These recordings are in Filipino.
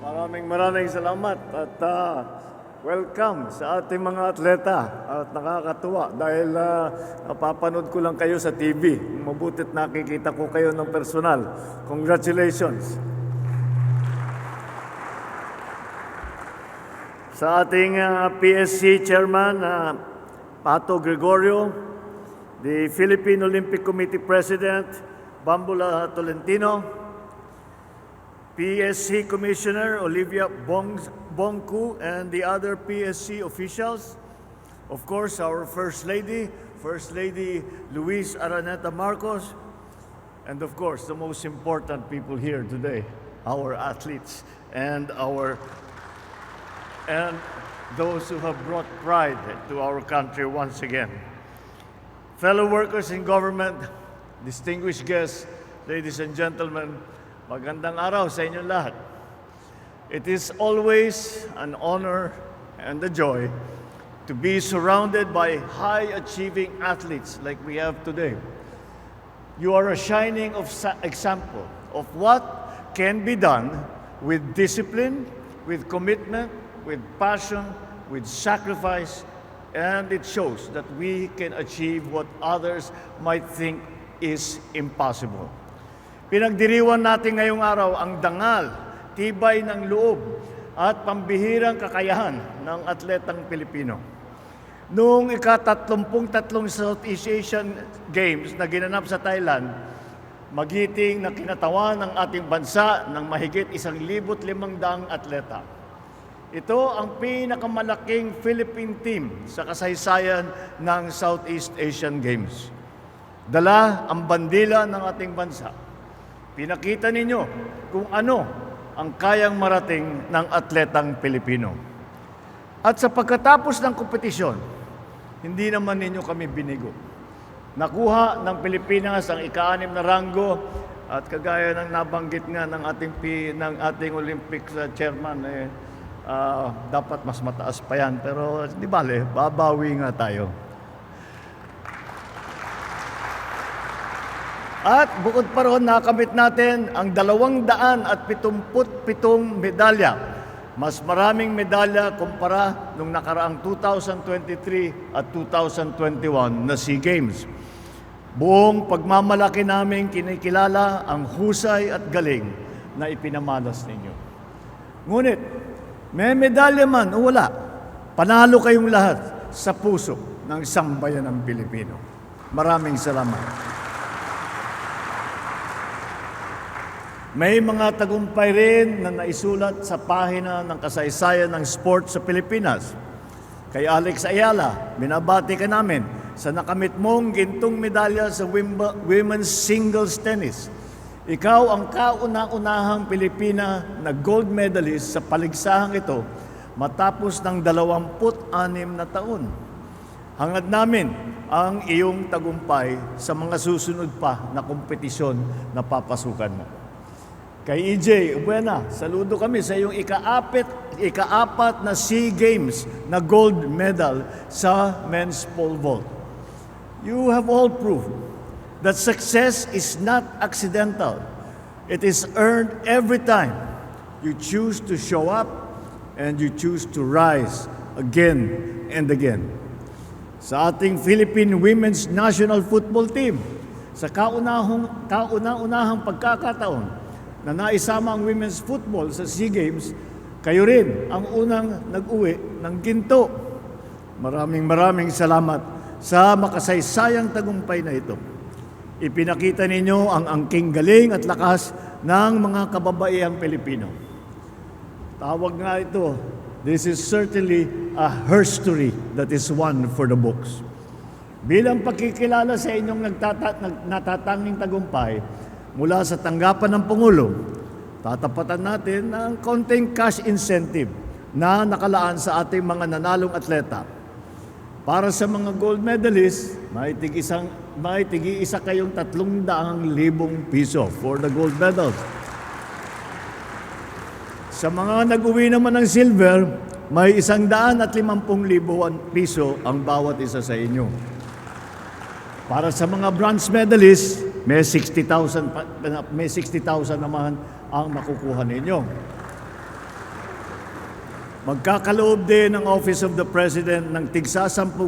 Maraming salamat at welcome sa ating mga atleta. At nakakatuwa dahil napapanood ko lang kayo sa TV. Mabutit nakikita ko kayo ng personal. Congratulations. Sa ating PSC Chairman, Pato Gregorio, the Philippine Olympic Committee President, Bambula Tolentino, PSC Commissioner Olivia Bongku, and the other PSC officials, of course, our First Lady Luis Araneta Marcos, and of course, the most important people here today, our athletes and those who have brought pride to our country once again. Fellow workers in government, distinguished guests, ladies and gentlemen, magandang araw sa inyong lahat. It is always an honor and a joy to be surrounded by high-achieving athletes like we have today. You are a shining example of what can be done with discipline, with commitment, with passion, with sacrifice, and it shows that we can achieve what others might think is impossible. Pinagdiriwan natin ngayong araw ang dangal, tibay ng loob at pambihirang kakayahan ng atletang Pilipino. Noong ika-33 Southeast Asian Games na ginanap sa Thailand, magiting na kinatawan ng ating bansa ng mahigit 1,500 atleta. Ito ang pinakamalaking Philippine team sa kasaysayan ng Southeast Asian Games. Dala ang bandila ng ating bansa. Pinakita ninyo kung ano ang kayang marating ng atletang Pilipino. At sa pagkatapos ng kompetisyon, hindi naman ninyo kami binigo. Nakuha ng Pilipinas ang ika-6 na ranggo at kagaya ng nabanggit nga ng ating Olympics chairman, dapat mas mataas pa yan. Pero di bale, babawi nga tayo. At bukod pa roon, nakamit natin ang 277 medalya. Mas maraming medalya kumpara nung nakaraang 2023 at 2021 na SEA Games. Buong pagmamalaki namin kinikilala ang husay at galing na ipinamalas ninyo. Ngunit, may medalya man o wala, panalo kayong lahat sa puso ng sambayan ng Pilipino. Maraming salamat. May mga tagumpay rin na naisulat sa pahina ng kasaysayan ng sport sa Pilipinas. Kay Alex Ayala, binabati ka namin sa nakamit mong gintong medalya sa women's singles tennis. Ikaw ang kauna-unahang Pilipina na gold medalist sa paligsahang ito matapos ng 26 na taon. Hangad namin ang iyong tagumpay sa mga susunod pa na kompetisyon na papasukan mo. Kay EJ Buena, saludo kami sa iyong ika-4 na SEA Games na gold medal sa men's pole vault. You have all proved that success is not accidental. It is earned every time you choose to show up and you choose to rise again and again. Sa ating Philippine Women's National Football Team, sa kauna-unahang pagkakataon na naisama ang women's football sa SEA Games, kayo rin ang unang nag-uwi ng ginto. Maraming salamat sa makasaysayang tagumpay na ito. Ipinakita ninyo ang angking galing at lakas ng mga kababaihang Pilipino. Tawag nga ito, this is certainly a history that is one for the books. Bilang pagkikilala sa inyong natatanging tagumpay, mula sa tanggapan ng Pangulo, tatapatan natin ng konting cash incentive na nakalaan sa ating mga nanalong atleta. Para sa mga gold medalists, may tigi-isa kayong 300,000 piso for the gold medals. Sa mga nag-uwi naman ng silver, may 150,000 piso ang bawat isa sa inyo. Para sa mga bronze medalists, may 60,000 naman ang makukuha ninyo. Magkakaloob din ng Office of the President ng tigsa 10,000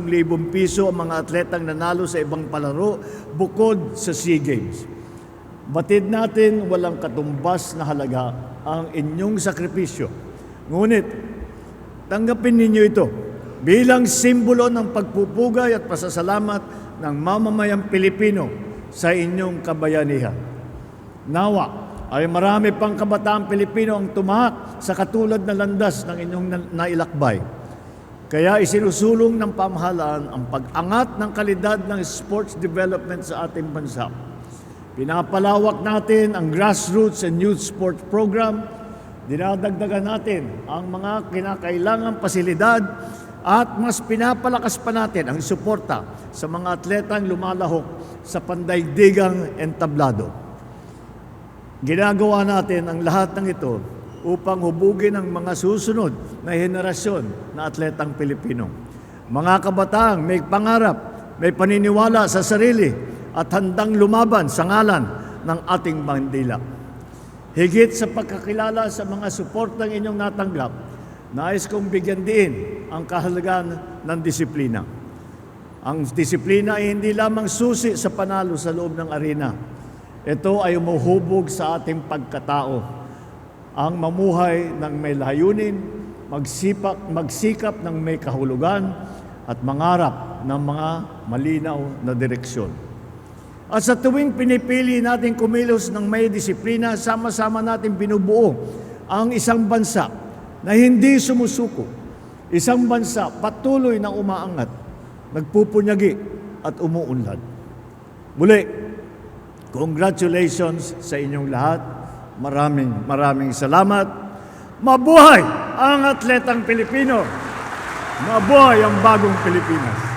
piso ang mga atletang nanalo sa ibang palaro bukod sa SEA Games. Batid natin walang katumbas na halaga ang inyong sakripisyo. Ngunit, tanggapin ninyo ito bilang simbolo ng pagpupugay at pasasalamat ng mamamayang Pilipino sa inyong kabayanihan. Nawa ay marami pang kabataang Pilipino ang tumahak sa katulad na landas ng inyong nailakbay. Kaya isinusulong ng pamahalaan ang pag-angat ng kalidad ng sports development sa ating bansa. Pinapalawak natin ang grassroots and youth sports program. Dinadagdagan natin ang mga kinakailangang pasilidad at mas pinapalakas pa natin ang suporta sa mga atletang lumalahok sa pandaigdigang entablado. Ginagawa natin ang lahat ng ito upang hubugin ang mga susunod na henerasyon na atletang Pilipino. Mga kabataang may pangarap, may paniniwala sa sarili at handang lumaban sa ngalan ng ating bandila. Higit sa pagkakilala sa mga suportang inyong natanggap, nais kong bigyan din ang kahalagahan ng disiplina. Ang disiplina ay hindi lamang susi sa panalo sa loob ng arena. Ito ay umuhubog sa ating pagkatao. Ang mamuhay ng may layunin, magsikap ng may kahulugan, at mangarap ng mga malinaw na direksyon. At sa tuwing pinipili natin kumilos ng may disiplina, sama-sama natin binubuo ang isang bansa na hindi sumusuko. Isang bansa patuloy na umaangat, nagpupunyagi at umuunlad. Muli, congratulations sa inyong lahat. Maraming salamat. Mabuhay ang atletang Pilipino! Mabuhay ang bagong Pilipinas!